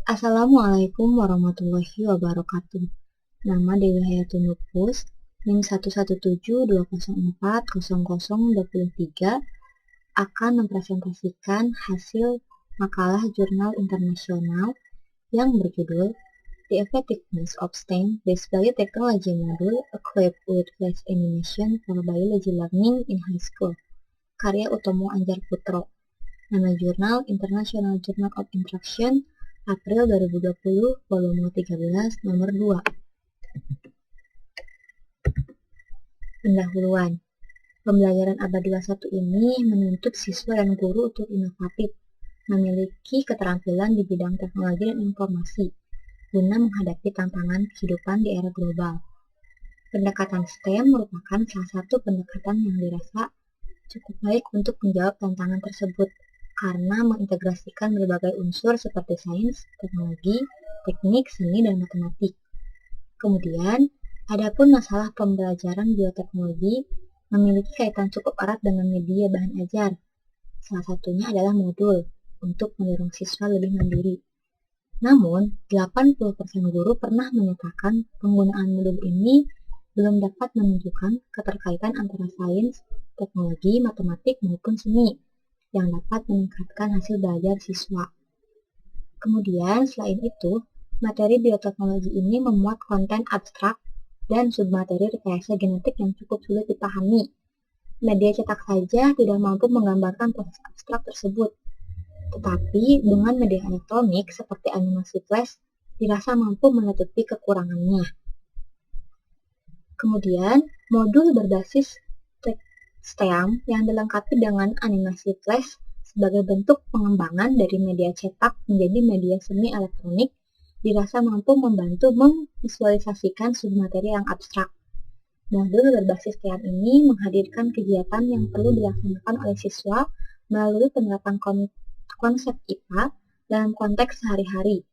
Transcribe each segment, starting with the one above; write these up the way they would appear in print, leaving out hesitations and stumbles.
Assalamualaikum warahmatullahi wabarakatuh. Nama Dewi Hayatun Lupus, NIM 11720404023 akan mempresentasikan hasil makalah jurnal internasional yang berjudul The Effectiveness of STEM-Based Value Technology Module Equipped with Flash Animation for Biology Learning in High School, karya Utomo Anjar Putro. Nama jurnal International Journal of Instruction, April 2020, volume 13, nomor 2. Pendahuluan. Pembelajaran abad 21 ini menuntut siswa dan guru untuk inovatif, memiliki keterampilan di bidang teknologi dan informasi, guna menghadapi tantangan kehidupan di era global. Pendekatan STEM merupakan salah satu pendekatan yang dirasa cukup baik untuk menjawab tantangan tersebut, karena mengintegrasikan berbagai unsur seperti sains, teknologi, teknik, seni, dan matematik. Kemudian, adapun masalah pembelajaran bioteknologi memiliki kaitan cukup erat dengan media bahan ajar. Salah satunya adalah modul, untuk mendorong siswa lebih mandiri. Namun, 80% guru pernah menyatakan penggunaan modul ini belum dapat menunjukkan keterkaitan antara sains, teknologi, matematik, maupun seni yang dapat meningkatkan hasil belajar siswa. Kemudian, selain itu, materi bioteknologi ini memuat konten abstrak dan submateri rekayasa genetik yang cukup sulit dipahami. Media cetak saja tidak mampu menggambarkan proses abstrak tersebut. Tetapi, dengan media elektronik seperti animasi flash, dirasa mampu menutupi kekurangannya. Kemudian, modul berbasis STEM yang dilengkapi dengan animasi flash sebagai bentuk pengembangan dari media cetak menjadi media semi elektronik dirasa mampu membantu memvisualisasikan submateri yang abstrak. Modul berbasis STEM ini menghadirkan kegiatan yang perlu dilaksanakan oleh siswa melalui penerapan konsep IPA dalam konteks sehari-hari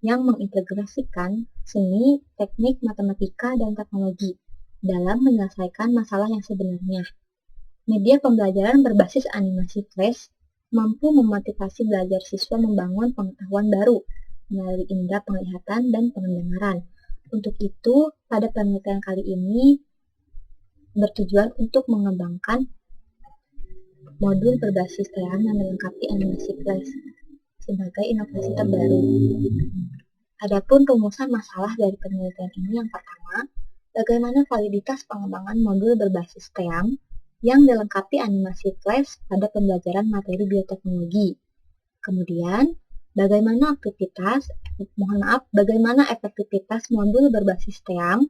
yang mengintegrasikan seni, teknik, matematika, dan teknologi dalam menyelesaikan masalah yang sebenarnya. Media pembelajaran berbasis animasi flash mampu memotivasi belajar siswa membangun pengetahuan baru melalui indera penglihatan dan pendengaran. Untuk itu, pada penelitian kali ini bertujuan untuk mengembangkan modul berbasis STEM yang melengkapi animasi flash sebagai inovasi terbaru. Adapun rumusan masalah dari penelitian ini yang pertama, bagaimana validitas pengembangan modul berbasis STEM yang dilengkapi animasi flash pada pembelajaran materi bioteknologi. Kemudian, bagaimana efektivitas modul berbasis STEM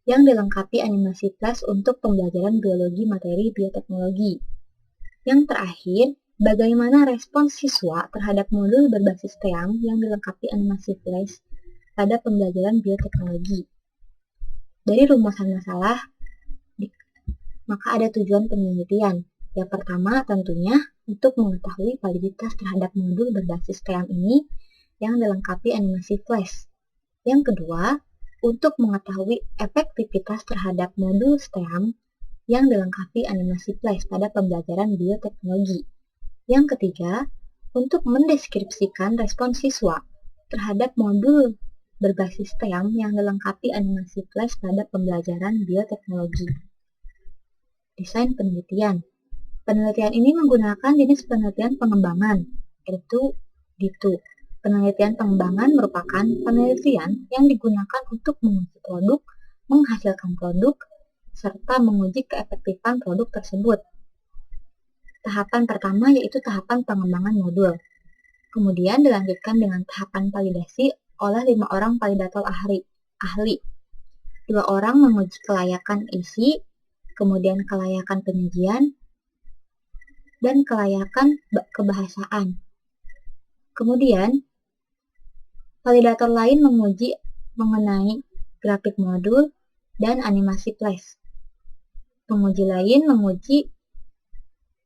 yang dilengkapi animasi flash untuk pembelajaran biologi materi bioteknologi. Yang terakhir, bagaimana respons siswa terhadap modul berbasis STEM yang dilengkapi animasi flash pada pembelajaran bioteknologi. Dari rumusan masalah, maka ada tujuan penelitian. Yang pertama tentunya untuk mengetahui validitas terhadap modul berbasis STEM ini yang dilengkapi animasi flash. Yang kedua, untuk mengetahui efektivitas terhadap modul STEM yang dilengkapi animasi flash pada pembelajaran bioteknologi. Yang ketiga, untuk mendeskripsikan respons siswa terhadap modul berbasis STEM yang dilengkapi animasi flash pada pembelajaran bioteknologi. Desain penelitian. Penelitian ini menggunakan jenis penelitian pengembangan, yaitu D2. Penelitian pengembangan merupakan penelitian yang digunakan untuk menguji produk, menghasilkan produk, serta menguji keefektifan produk tersebut. Tahapan pertama yaitu tahapan pengembangan modul. Kemudian dilanjutkan dengan tahapan validasi oleh 5 orang validator ahli. 2 orang menguji kelayakan isi, kemudian kelayakan penyajian, dan kelayakan kebahasaan. Kemudian, validator lain menguji mengenai grafik modul dan animasi flash. Penguji lain menguji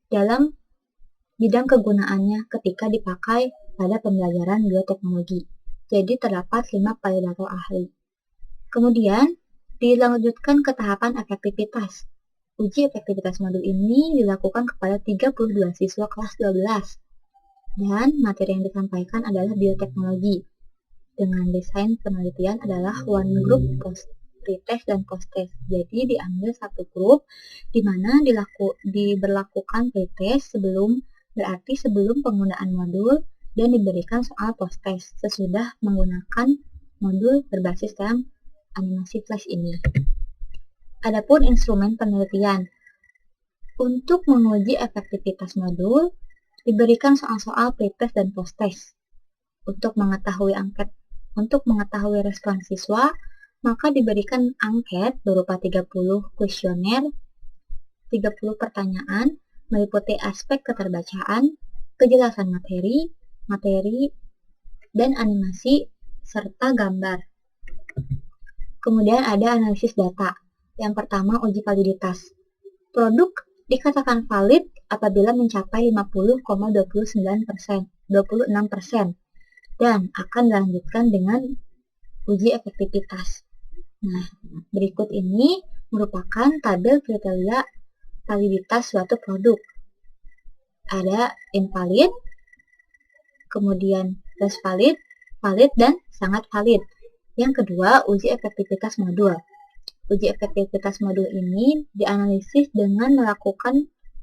dalam bidang kegunaannya ketika dipakai pada pembelajaran bioteknologi. Jadi terdapat 5 validator ahli. Kemudian, dilanjutkan ke tahapan efektivitas. Uji efektivitas modul ini dilakukan kepada 32 siswa kelas 12. Dan materi yang disampaikan adalah bioteknologi. dengan desain penelitian adalah one group pretest dan posttest. Jadi diambil satu grup di mana diberlakukan pretest berarti sebelum penggunaan modul, dan diberikan soal posttest sesudah menggunakan modul berbasis TM animasi flash ini. Adapun instrumen penelitian. Untuk menguji efektivitas modul, diberikan soal-soal pretest dan posttest. Untuk mengetahui respon siswa, maka diberikan angket berupa 30 kuesioner, 30 pertanyaan, meliputi aspek keterbacaan, kejelasan materi, dan animasi, serta gambar. Kemudian ada analisis data. Yang pertama, uji validitas. Produk dikatakan valid apabila mencapai 26% dan akan dilanjutkan dengan uji efektivitas. Nah, berikut ini merupakan tabel kriteria validitas suatu produk. Ada invalid, kemudian less valid, valid, dan sangat valid. Yang kedua, uji efektivitas modul. Uji efektivitas modul ini dianalisis dengan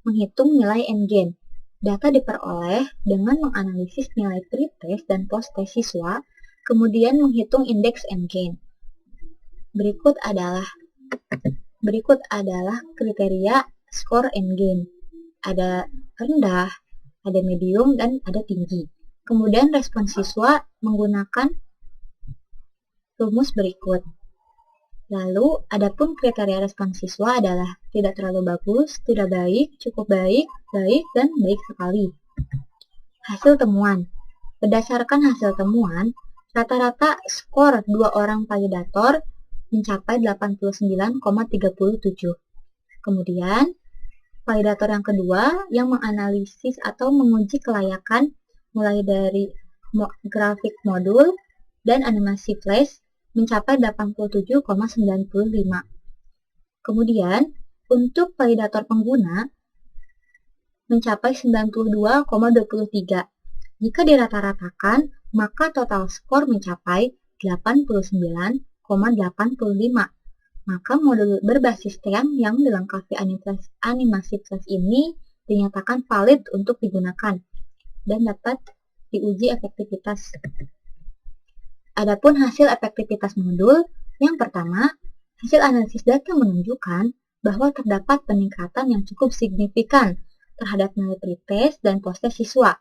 menghitung nilai N-gain. Data diperoleh dengan menganalisis nilai pretest dan posttest siswa, kemudian menghitung indeks N-gain. Berikut adalah kriteria skor N-gain. Ada rendah, ada medium, dan ada tinggi. Kemudian respon siswa menggunakan rumus berikut. Lalu, adapun kriteria respon siswa adalah tidak terlalu bagus, tidak baik, cukup baik, baik, dan baik sekali. Hasil temuan. Berdasarkan hasil temuan, rata-rata skor 2 orang validator mencapai 89,37. Kemudian, validator yang kedua yang menganalisis atau menguji kelayakan mulai dari grafik modul dan animasi flash mencapai 87,95. Kemudian, untuk validator pengguna mencapai 92,23. Jika dirata-ratakan, maka total skor mencapai 89,85. Maka modul berbasis TEM yang dilengkapi animasi flash ini dinyatakan valid untuk digunakan dan dapat diuji efektivitas. Adapun hasil efektivitas modul, yang pertama, hasil analisis data menunjukkan bahwa terdapat peningkatan yang cukup signifikan terhadap nilai pretest dan posttest siswa.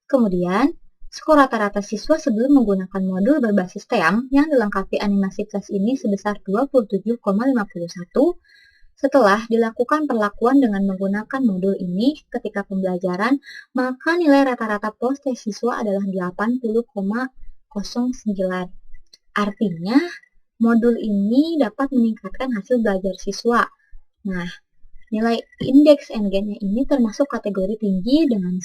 Kemudian, skor rata-rata siswa sebelum menggunakan modul berbasis TEM yang dilengkapi animasi flash ini sebesar 27,51. Setelah dilakukan perlakuan dengan menggunakan modul ini ketika pembelajaran, maka nilai rata-rata posttest siswa adalah 80,09. Artinya, modul ini dapat meningkatkan hasil belajar siswa. Nah, nilai indeks N-gain-nya ini termasuk kategori tinggi dengan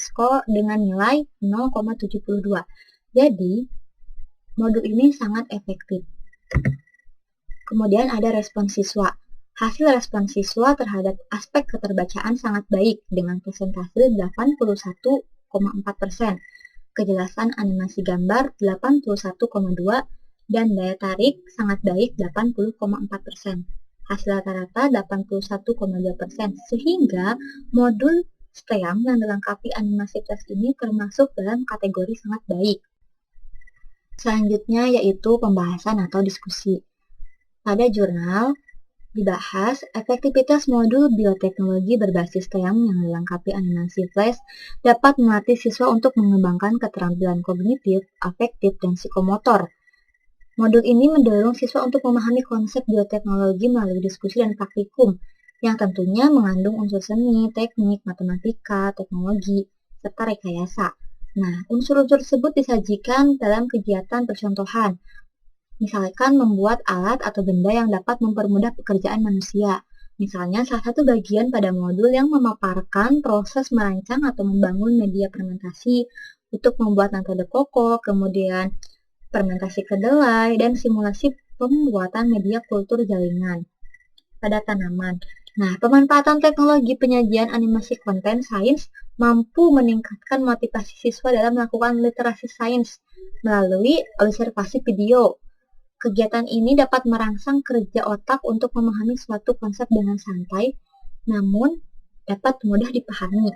nilai 0,72. Jadi, modul ini sangat efektif. Kemudian ada respon siswa. Hasil respon siswa terhadap aspek keterbacaan sangat baik dengan persentase 81,4%. Kejelasan animasi gambar 81,2%, dan daya tarik sangat baik 80,4%. Hasil rata-rata 81,2%, sehingga modul STEAM yang dilengkapi animasi flash ini termasuk dalam kategori sangat baik. Selanjutnya yaitu pembahasan atau diskusi. Pada jurnal, dibahas efektivitas modul bioteknologi berbasis TEM yang dilengkapi animasi flash dapat melatih siswa untuk mengembangkan keterampilan kognitif, afektif, dan psikomotor. Modul ini mendorong siswa untuk memahami konsep bioteknologi melalui diskusi dan praktikum, yang tentunya mengandung unsur seni, teknik, matematika, teknologi, serta rekayasa. Nah, unsur-unsur tersebut disajikan dalam kegiatan percontohan, misalkan membuat alat atau benda yang dapat mempermudah pekerjaan manusia. Misalnya, salah satu bagian pada modul yang memaparkan proses merancang atau membangun media fermentasi untuk membuat metode koko, kemudian fermentasi kedelai, dan simulasi pembuatan media kultur jaringan pada tanaman. Nah, pemanfaatan teknologi penyajian animasi konten sains mampu meningkatkan motivasi siswa dalam melakukan literasi sains melalui observasi video. Kegiatan ini dapat merangsang kerja otak untuk memahami suatu konsep dengan santai, namun dapat mudah dipahami.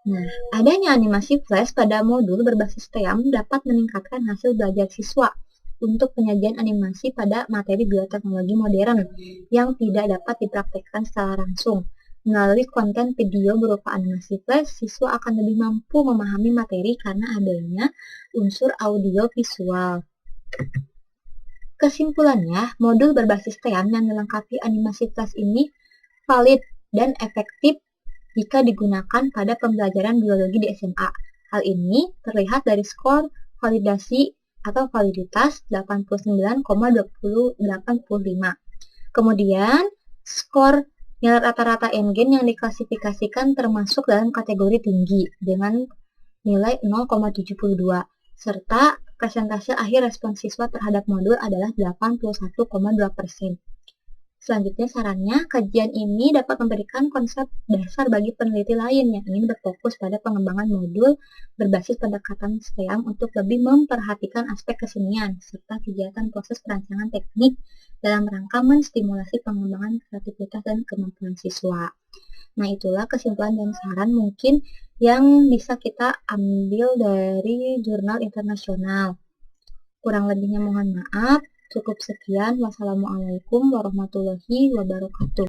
Nah, adanya animasi flash pada modul berbasis TEAM dapat meningkatkan hasil belajar siswa untuk penyajian animasi pada materi bioteknologi modern yang tidak dapat dipraktikkan secara langsung. Melalui konten video berupa animasi flash, siswa akan lebih mampu memahami materi karena adanya unsur audio visual. Kesimpulannya, modul berbasis TEAM yang dilengkapi animasi flash ini valid dan efektif jika digunakan pada pembelajaran biologi di SMA. Hal ini terlihat dari skor validasi atau validitas 89,2085. Kemudian, skor nilai rata-rata NGen yang diklasifikasikan termasuk dalam kategori tinggi dengan nilai 0,72, serta persentase akhir respons siswa terhadap modul adalah 81,2%. Selanjutnya sarannya, kajian ini dapat memberikan konsep dasar bagi peneliti lain yang ingin berfokus pada pengembangan modul berbasis pendekatan STEAM untuk lebih memperhatikan aspek kesenian serta kegiatan proses perancangan teknik dalam rangka menstimulasi pengembangan kreativitas dan kemampuan siswa. Nah, itulah kesimpulan dan saran mungkin yang bisa kita ambil dari jurnal internasional. Kurang lebihnya mohon maaf. Cukup sekian. Wassalamualaikum warahmatullahi wabarakatuh.